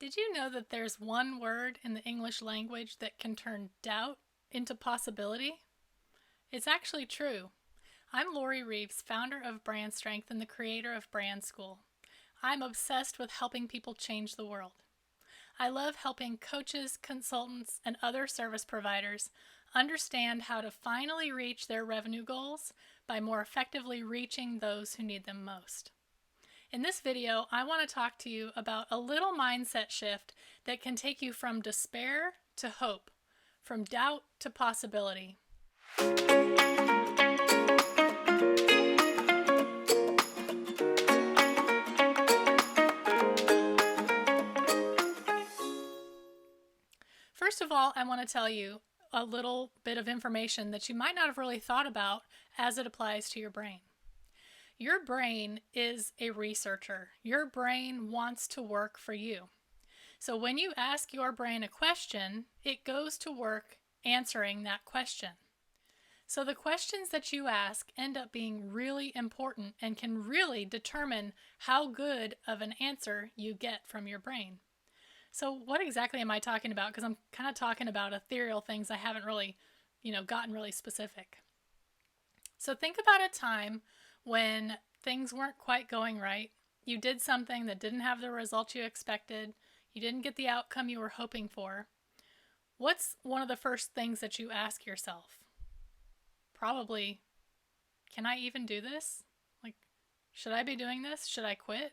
Did you know that there's one word in the English language that can turn doubt into possibility? It's actually true. I'm Lori Reeves, founder of Brand Strength and the creator of Brand School. I'm obsessed with helping people change the world. I love helping coaches, consultants, and other service providers understand how to finally reach their revenue goals by more effectively reaching those who need them most. In this video, I want to talk to you about a little mindset shift that can take you from despair to hope, from doubt to possibility. First of all, I want to tell you a little bit of information that you might not have really thought about as it applies to your brain. Your brain is a researcher. Your brain wants to work for you. So when you ask your brain a question, it goes to work answering that question. So the questions that you ask end up being really important and can really determine how good of an answer you get from your brain. So what exactly am I talking about? Because I'm kind of talking about ethereal things. I haven't really, gotten really specific. So think about a time when things weren't quite going right. You did something that didn't have the result you expected. You didn't get the outcome you were hoping for. What's one of the first things that you ask yourself? Probably, can I even do this? Should I be doing this? Should I quit?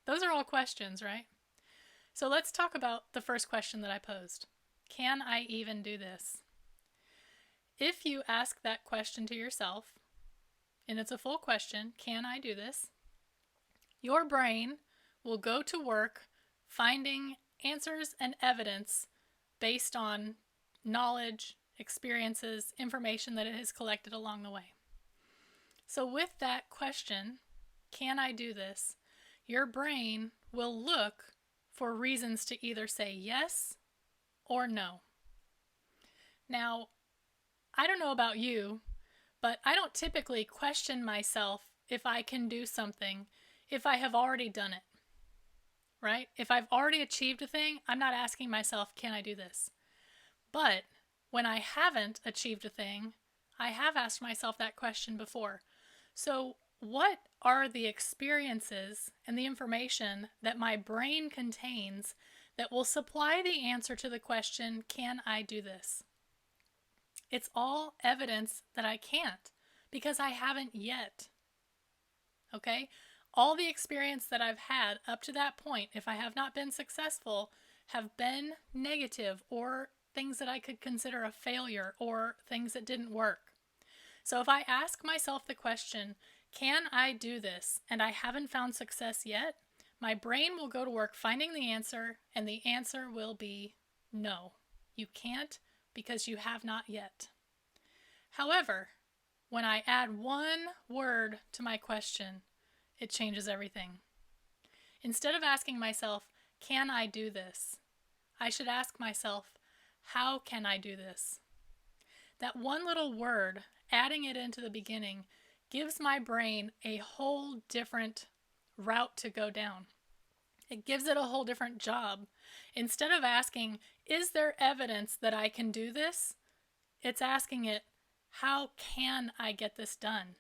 Those are all questions, right? So let's talk about the first question that I posed. Can I even do this? If you ask that question to yourself, and it's a full question, can I do this? Your brain will go to work finding answers and evidence based on knowledge, experiences, information that it has collected along the way. So with that question, can I do this? Your brain will look for reasons to either say yes or no. Now, I don't know about you, but I don't typically question myself if I can do something if I have already done it, right? If I've already achieved a thing, I'm not asking myself, can I do this? But when I haven't achieved a thing, I have asked myself that question before. So what are the experiences and the information that my brain contains that will supply the answer to the question, can I do this? It's all evidence that I can't because I haven't yet. Okay? All the experience that I've had up to that point, if I have not been successful, have been negative or things that I could consider a failure or things that didn't work. So if I ask myself the question, can I do this? And I haven't found success yet, my brain will go to work finding the answer, and the answer will be no. You can't because you have not yet. However, when I add one word to my question, it changes everything. Instead of asking myself, can I do this? I should ask myself, how can I do this? That one little word, adding it into the beginning, gives my brain a whole different route to go down. It gives it a whole different job. Instead of asking, is there evidence that I can do this? It's asking it, how can I get this done?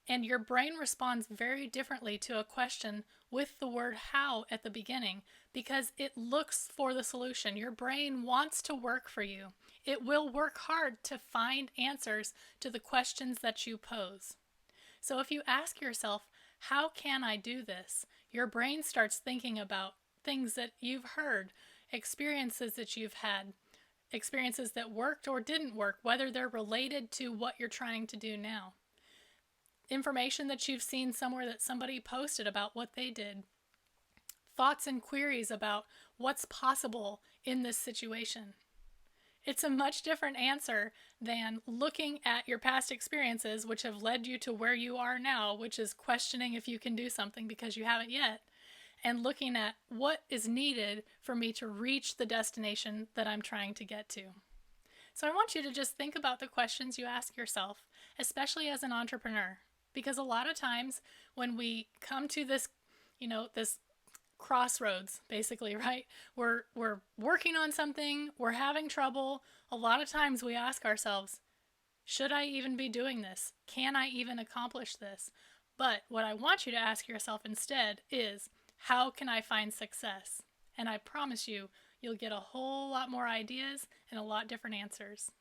And your brain responds very differently to a question with the word how at the beginning because it looks for the solution. Your brain wants to work for you. It will work hard to find answers to the questions that you pose. So if you ask yourself, how can I do this? Your brain starts thinking about things that you've heard, experiences that you've had, experiences that worked or didn't work, whether they're related to what you're trying to do now. Information that you've seen somewhere that somebody posted about what they did. Thoughts and queries about what's possible in this situation. It's a much different answer than looking at your past experiences, which have led you to where you are now, which is questioning if you can do something because you haven't yet, and looking at what is needed for me to reach the destination that I'm trying to get to. So I want you to just think about the questions you ask yourself, especially as an entrepreneur, because a lot of times when we come to this crossroads, basically, right? We're working on something, we're having trouble. A lot of times we ask ourselves, should I even be doing this? Can I even accomplish this? But what I want you to ask yourself instead is, how can I find success? And I promise you, you'll get a whole lot more ideas and a lot different answers.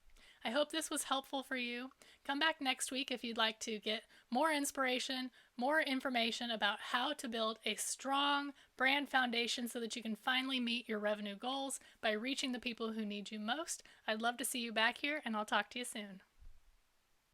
I hope this was helpful for you. Come back next week if you'd like to get more inspiration, more information about how to build a strong brand foundation so that you can finally meet your revenue goals by reaching the people who need you most. I'd love to see you back here, and I'll talk to you soon.